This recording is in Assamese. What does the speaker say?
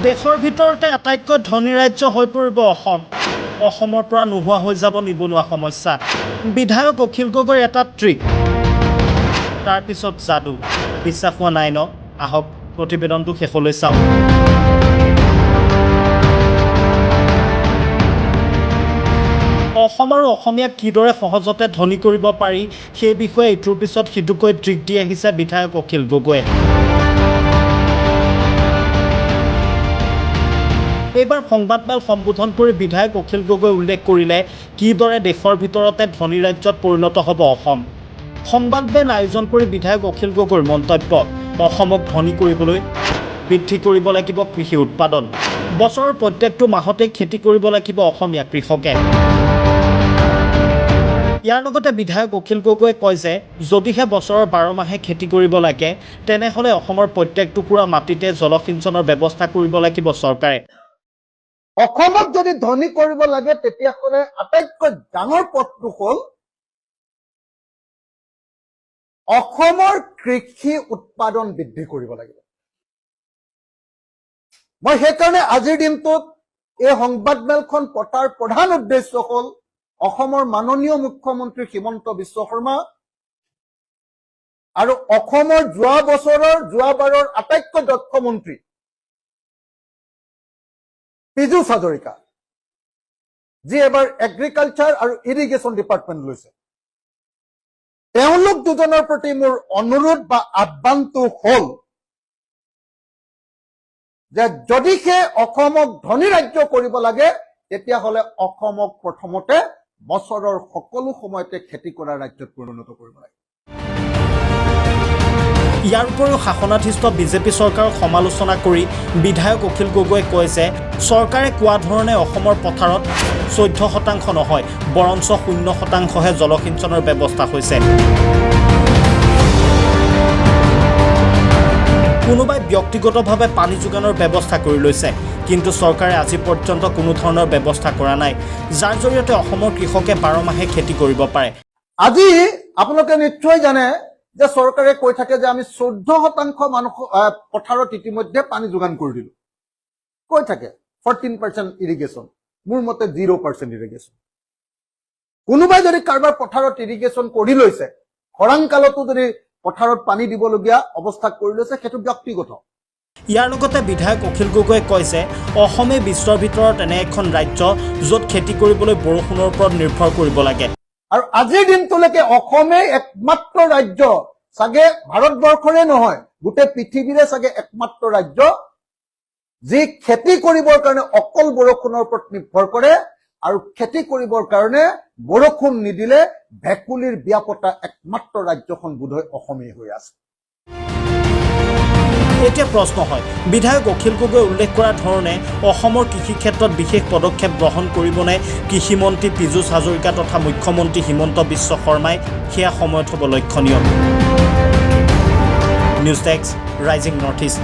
দেশৰ ভিতৰতে আটাইতকৈ ধনী ৰাজ্য হৈ পৰিব অসম। অসমৰ পৰা নোহোৱা হৈ যাব নিবনুৱা সমস্যা। বিধায়ক অখিল গগৈৰ এটা ট্ৰিক, তাৰপিছত যাদু। বিশ্বাস হোৱা নাই ন? আহক প্ৰতিবেদনটো শেষলৈ চাওঁ। অসম আৰু অসমীয়াক কিদৰে সহজতে ধনী কৰিব পাৰি সেই বিষয়ে ইটোৰ পিছত সিটোকৈ ট্ৰিক দি আহিছে বিধায়ক অখিল গগৈয়ে। এইবাৰ সংবাদমেল সম্বোধন কৰি বিধায়ক অখিল গগৈ উল্লেখ কৰিলে কিদৰে দেশৰ ভিতৰতে ধনী ৰাজ্যত পৰিণত হ'ব অসম। সংবাদমেল আয়োজন কৰি বিধায়ক অখিল গগৈৰ মন্তব্য, অসমক ধনী কৰিবলৈ বৃদ্ধি কৰিব লাগিব কৃষি উৎপাদন। বছৰৰ প্ৰত্যেকটো মাহতে খেতি কৰিব লাগিব অসমীয়া কৃষকে। ইয়াৰ লগতে বিধায়ক অখিল গগৈয়ে কয় যে যদিহে বছৰৰ 12 মাহে খেতি কৰিব লাগে তেনেহ'লে অসমৰ প্ৰত্যেক টুকুৰা মাটিতে জলসিঞ্চনৰ ব্যৱস্থা কৰিব লাগিব চৰকাৰে। অসমক যদি ধনী কৰিব লাগে তেতিয়াহ'লে আটাইতকৈ ডাঙৰ পথটো হ'ল অসমৰ কৃষি উৎপাদন বৃদ্ধি কৰিব লাগিব। মই সেইকাৰণে আজিৰ দিনটোত এই সংবাদমেলখন পতাৰ প্ৰধান উদ্দেশ্য হ'ল অসমৰ মাননীয় মুখ্যমন্ত্ৰী হিমন্ত বিশ্ব শৰ্মা আৰু অসমৰ যোৱাবাৰৰ আটাইতকৈ দক্ষ মন্ত্ৰী পীযুষ হাজৰিকা, যি এবাৰ এগ্ৰিকালচাৰ আৰু ইৰিগেশ্যন ডিপাৰ্টমেণ্ট লৈছে। তেওঁলোক দুজনৰ প্ৰতি মোৰ অনুৰোধ বা আহ্বানটো হ'ল যে যদিহে অসমক ধনী ৰাজ্য কৰিব লাগে তেতিয়াহ'লে অসমক প্ৰথমতে বছৰৰ সকলো সময়তে খেতি কৰা ৰাজ্যত পৰিণত কৰিব লাগে। ইয়াৰ উপৰিও শাসনাধিষ্ঠ বিজেপি চৰকাৰক সমালোচনা কৰি বিধায়ক অখিল গগৈয়ে কয় যে চৰকাৰে কোৱা ধৰণে অসমৰ পথাৰত 14% নহয় বৰঞ্চ 0%হে জলসিঞ্চনৰ ব্যৱস্থা হৈছে। কোনোবাই ব্যক্তিগতভাৱে পানী যোগানৰ ব্যৱস্থা কৰি লৈছে, কিন্তু চৰকাৰে আজি পৰ্যন্ত কোনো ধৰণৰ ব্যৱস্থা কৰা নাই, যাৰ জৰিয়তে অসমৰ কৃষকে 12 মাহে খেতি কৰিব পাৰে। আজি আপোনালোকে নিশ্চয় জানে যে চৰকাৰে কৈ থাকে যে আমি 14% মানুহ পথাৰত ইতিমধ্যে পানী যোগান কৰি দিলো। কৈ থাকে 14% ইৰিগেশ্যন, মোৰ মতে 0% ইৰিগেশ্যন। কোনোবাই যদি কাৰোবাৰ পথাৰত ইৰিগেশ্যন কৰি লৈছে, খৰাং কালতো যদি পথাৰত পানী দিবলগীয়া অৱস্থা কৰি লৈছে, সেইটো ব্যক্তিগত। ইয়াৰ লগতে বিধায়ক অখিল গগৈয়ে কয় যে অসমে বিশ্বৰ ভিতৰত এনে এখন ৰাজ্য য'ত খেতি কৰিবলৈ বৰষুণৰ ওপৰত নিৰ্ভৰ কৰিব লাগে। আৰু আজিৰ দিনটোলৈকে অসমেই একমাত্ৰ ৰাজ্য, চাগে ভাৰতবৰ্ষৰে নহয় গোটেই পৃথিৱীৰে চাগে একমাত্ৰ ৰাজ্য যি খেতি কৰিবৰ কাৰণে অকল বৰষুণৰ ওপৰত নিৰ্ভৰ কৰে, আৰু খেতি কৰিবৰ কাৰণে বৰষুণ নিদিলে ভেকুলীৰ বিয়া পতা একমাত্ৰ ৰাজ্যখন বোধহয় অসমেই হৈ আছে। এতিয়া প্ৰশ্ন হয়, বিধায়ক অখিল গগৈয়ে উল্লেখ কৰা ধৰণে অসমৰ কৃষি ক্ষেত্ৰত বিশেষ পদক্ষেপ গ্ৰহণ কৰিবনে কৃষিমন্ত্ৰী পীযুষ হাজৰিকা তথা মুখ্যমন্ত্ৰী হিমন্ত বিশ্ব শৰ্মাই, সেয়া সময়ত হ'ব লক্ষণীয়। News desk, rising north east.